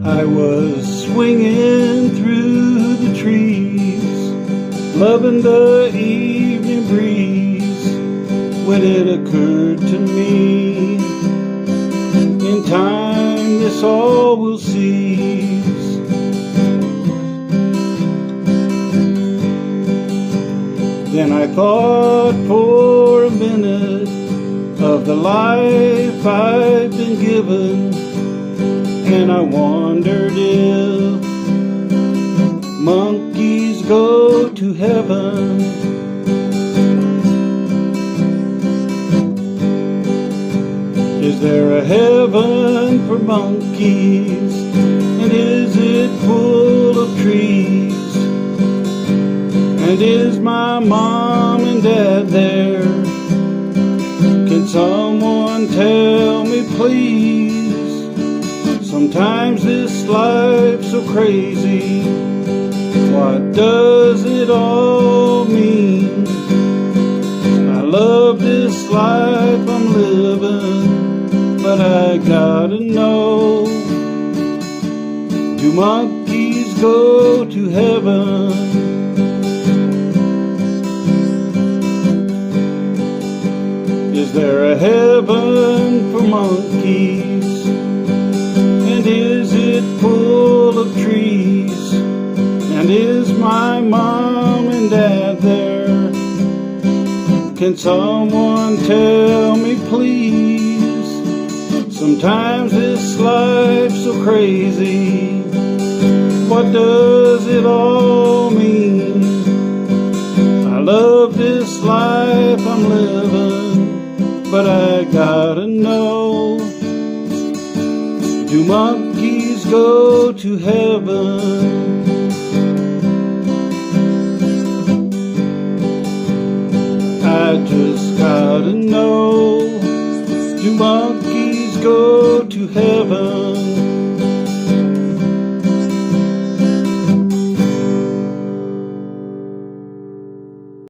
I was swinging through the trees, loving the evening breeze, when it occurred to me, in time this all will cease. Then I thought for a minute of the life I've been given, and I wondered if monkeys go to heaven. Is there a heaven for monkeys, and is it full of trees? And is my mom and dad there? Can someone tell me please? Sometimes this life's so crazy, what does it all mean? I love this life I'm living, but I gotta know, do monkeys go to heaven? Is there a heaven for monkeys? And is it full of trees? And is my mom and dad there? Can someone tell me please? Sometimes this life's so crazy, what does it all mean? I love this life I'm living, but I gotta know, do monkeys go to heaven? I just gotta know, do monkeys go to heaven?